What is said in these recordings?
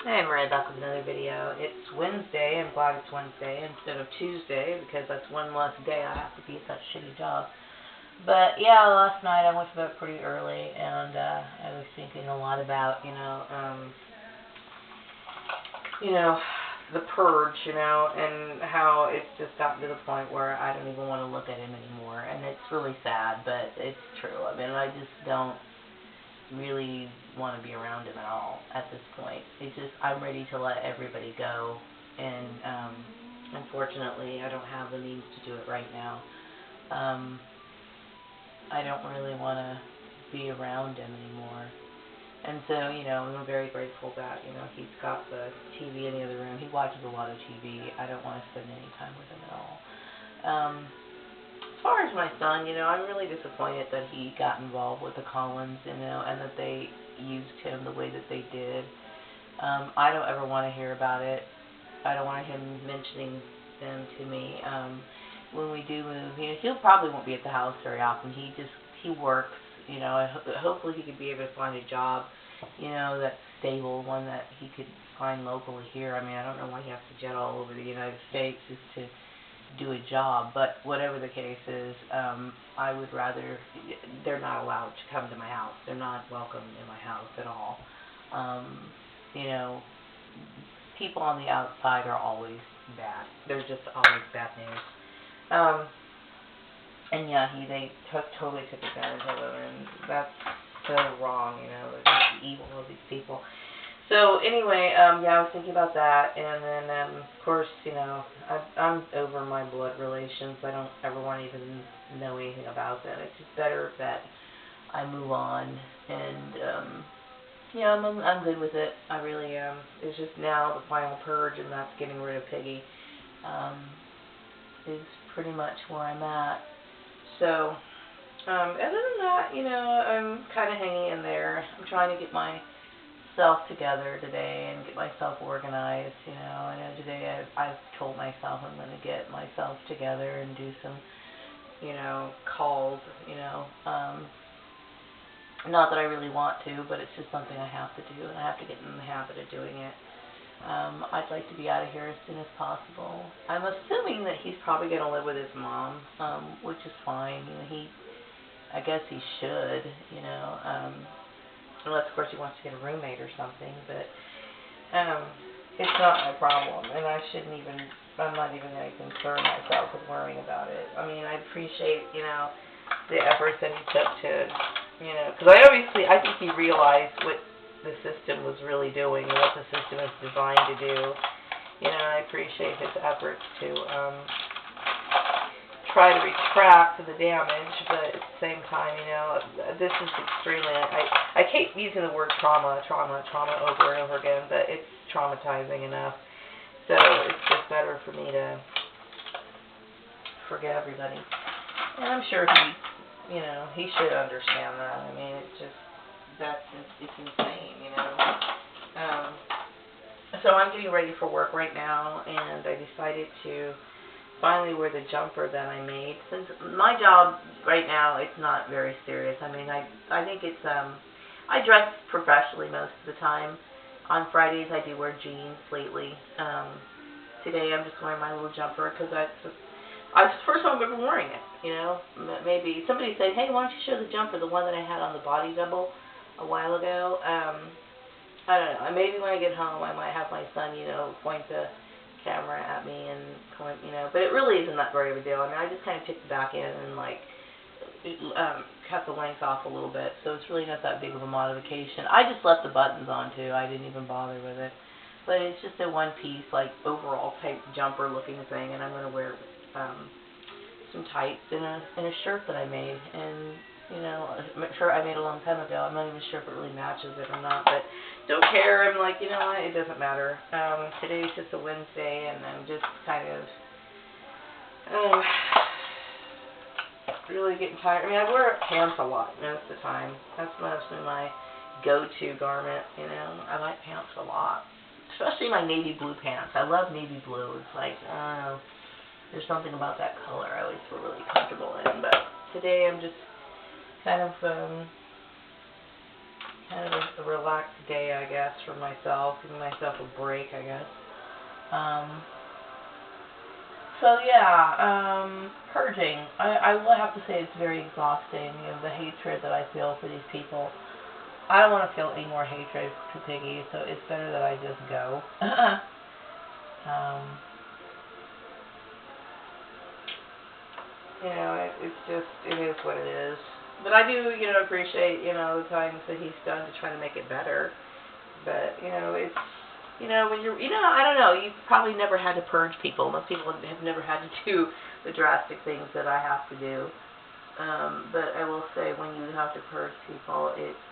Hey, I'm Maria back with another video. It's Wednesday. I'm glad it's Wednesday instead of Tuesday because that's one less day I have to be at that shitty job. But yeah, last night I went to bed pretty early and I was thinking a lot about, the Purge, and how it's just gotten to the point where I don't even want to look at him anymore. And it's really sad, but it's true. I mean, I just don't really want to be around him at all at this point. It's just I'm ready to let everybody go, and unfortunately I don't have the means to do it right now. I don't really want to be around him anymore, and so I'm very grateful that he's got the TV in the other room. He watches a lot of TV. I don't want to spend any time with him at all. As far as my son, I'm really disappointed that he got involved with the Collins, and that they used him the way that they did. I don't ever want to hear about it. I don't want him mentioning them to me. When we do move, he probably won't be at the house very often. He works, hopefully he could be able to find a job, that's stable, one that he could find locally here. I mean, I don't know why he has to jet all over the United States just to do a job, but whatever the case is, I would rather, they're not allowed to come to my house. They're not welcome in my house at all. People on the outside are always bad. They're just always bad news. And yeah, they totally took advantage of him, and that's so wrong, the evil of these people. So anyway, yeah, I was thinking about that, and then of course, I'm over my blood relations. I don't ever want to even know anything about them. It's just better that I move on, and I'm good with it. I really am. It's just now the final purge, and that's getting rid of Piggy. Is pretty much where I'm at. So other than that, I'm kind of hanging in there. I'm trying to get myself together today and get myself organized. I know today I've told myself I'm going to get myself together and do some calls. Not that I really want to, but it's just something I have to do, and I have to get in the habit of doing it. I'd like to be out of here as soon as possible. I'm assuming that he's probably going to live with his mom, which is fine. I guess he should, unless, of course, he wants to get a roommate or something, but it's not my problem, and I'm not even going to concern myself with worrying about it. I mean, I appreciate, the efforts that he took to, because I think he realized what the system was really doing and what the system is designed to do. I appreciate his efforts to try to retract the damage, but at the same time, this is extremely, I keep using the word trauma over and over again, but it's traumatizing enough. So it's just better for me to forget everybody. And I'm sure he should understand that. I mean, it's insane, So I'm getting ready for work right now, and I decided to finally wear the jumper that I made. Since my job right now, it's not very serious. I mean, I think it's, I dress professionally most of the time. On Fridays, I do wear jeans lately. Today, I'm just wearing my little jumper because it's the first time I'm ever wearing it, Maybe somebody said, hey, why don't you show the jumper, the one that I had on the body double a while ago. I don't know. Maybe when I get home, I might have my son, point the camera at me and point, But it really isn't that great of a deal. I mean, I just kind of took the back end and, cut the length off a little bit. So it's really not that big of a modification. I just left the buttons on, too. I didn't even bother with it. But it's just a one-piece, overall type jumper looking thing. And I'm going to wear some tights and a shirt that I made, and a shirt I made a long time ago. I'm not even sure if it really matches it or not, but don't care. I'm like, what, it doesn't matter. Today's just a Wednesday, and I'm just kind of really getting tired. I mean, I wear pants a lot most of the time. That's mostly my go-to garment. I like pants a lot, especially my navy blue pants. I love navy blue. It's like, I don't know. There's something about that color I always feel really comfortable in. But today I'm just kind of, kind of a relaxed day, I guess, for myself, giving myself a break, I guess. So yeah, purging. I will have to say it's very exhausting. You know, the hatred that I feel for these people. I don't want to feel any more hatred to Piggy, so it's better that I just go. You know, it is what it is. But I do, you know, appreciate, you know, the things that he's done to try to make it better. But, you know, it's, you know, when you're, you know, I don't know, you've probably never had to purge people. Most people have never had to do the drastic things that I have to do. But I will say, when you have to purge people, it's,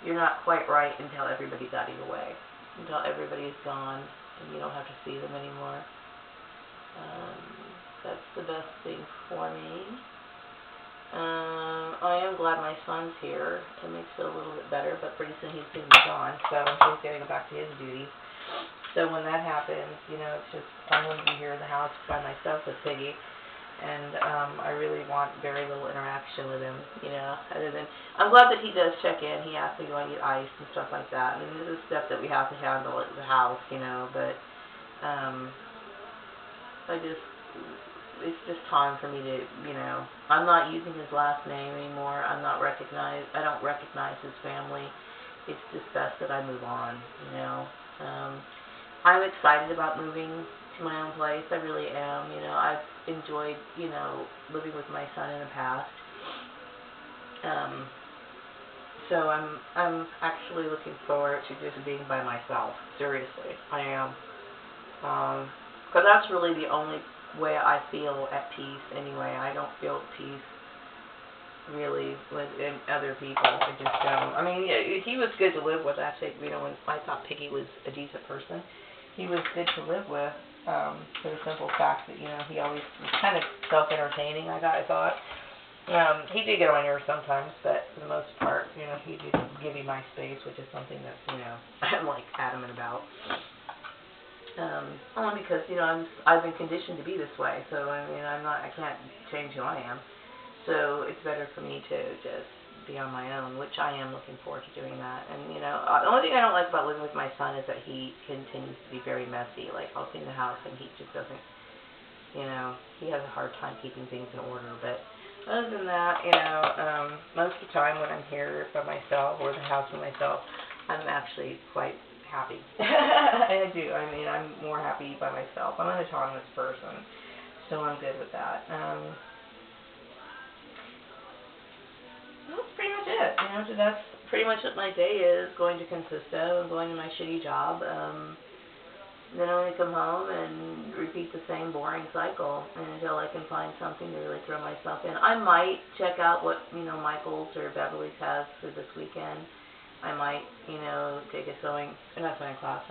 you're not quite right until everybody's out of your way. Until everybody's gone and you don't have to see them anymore. That's the best thing for me. I am glad my son's here. It makes it a little bit better, but pretty soon he's going to be gone, so he's going to go back to his duties. So when that happens, you know, it's just, I'm going to be here in the house by myself with Piggy, and I really want very little interaction with him, you know, other than, I'm glad that he does check in. He asks me, do I need ice and stuff like that. I mean, this is stuff that we have to handle at the house, you know, but it's just time for me to, you know, I'm not using his last name anymore. I don't recognize his family. It's just best that I move on, you know. I'm excited about moving to my own place. I really am. You know, I've enjoyed, you know, living with my son in the past. So I'm actually looking forward to just being by myself. Seriously, I am. Because that's really the only way I feel at peace anyway. I don't feel at peace really with other people. I just don't. I mean, yeah, he was good to live with. Actually, you know, when I thought Piggy was a decent person, he was good to live with, for the simple fact that, you know, he always was kind of self-entertaining, I thought. He did get on my nerves sometimes, but for the most part, you know, he did give me my space, which is something that, you know, I'm like adamant about. Only because, you know, I've been conditioned to be this way, so I mean, I can't change who I am. So it's better for me to just be on my own, which I am looking forward to doing that. And, you know, the only thing I don't like about living with my son is that he continues to be very messy. Like, I'll clean the house and he just doesn't, you know, he has a hard time keeping things in order. But other than that, you know, most of the time when I'm here by myself or the house by myself, I'm actually quite happy. I do. I mean, I'm more happy by myself. I'm an autonomous person, so I'm good with that. That's pretty much it. You know, so that's pretty much what my day is going to consist of. I'm going to my shitty job. Then I'm going to come home and repeat the same boring cycle until I can find something to really throw myself in. I might check out what, you know, Michael's or Beverly's has for this weekend. I might, you know, take a not sewing class,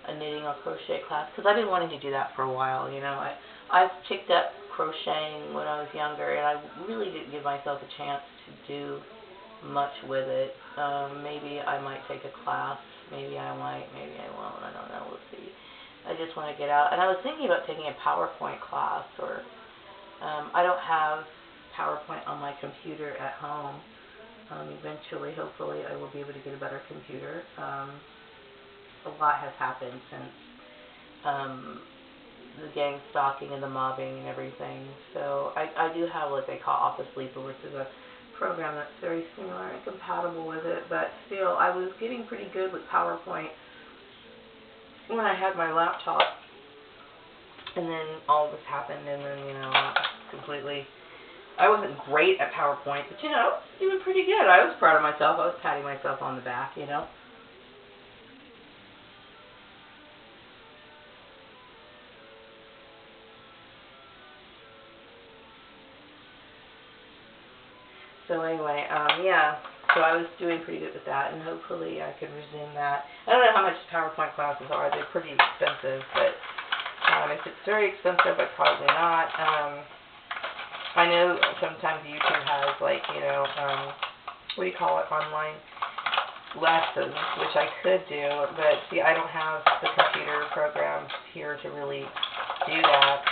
a knitting or crochet class, because I've been wanting to do that for a while, you know. I've picked up crocheting when I was younger, and I really didn't give myself a chance to do much with it. Maybe I might take a class, maybe I might, maybe I won't, I don't know, we'll see. I just want to get out, and I was thinking about taking a PowerPoint class, or, I don't have PowerPoint on my computer at home. Eventually, hopefully, I will be able to get a better computer. A lot has happened since the gang stalking and the mobbing and everything. So I do have what they call Office Leaper, which is a program that's very similar and compatible with it. But still, I was getting pretty good with PowerPoint when I had my laptop. And then all of this happened, and then, you know, completely... I wasn't great at PowerPoint, but, you know, I was doing pretty good. I was proud of myself. I was patting myself on the back, you know. So anyway, yeah, so I was doing pretty good with that, and hopefully I can resume that. I don't know how much PowerPoint classes are. They're pretty expensive, but if it's very expensive, but probably not. I know sometimes YouTube has, like, you know, what do you call it, online lessons, which I could do, but see, I don't have the computer programs here to really do that.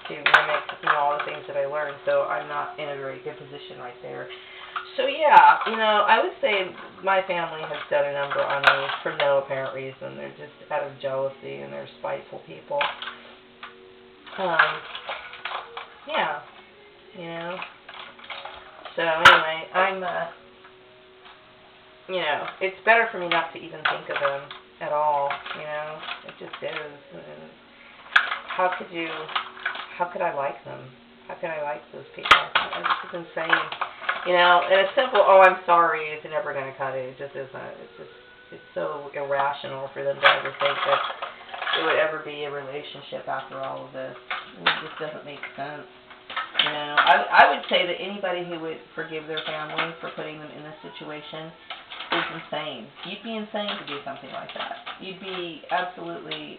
to mimic, all the things that I learned. So I'm not in a very good position right there. So yeah, I would say my family has done a number on me for no apparent reason. They're just out of jealousy and they're spiteful people. Yeah, So anyway, I'm, it's better for me not to even think of them at all, It just is. And how could I like them? How could I like those people? This is insane. And a simple, oh, I'm sorry, is never going to cut it. It just isn't. It's so irrational for them to ever think that it would ever be a relationship after all of this. It just doesn't make sense. I would say that anybody who would forgive their family for putting them in this situation is insane. You'd be insane to do something like that. You'd be absolutely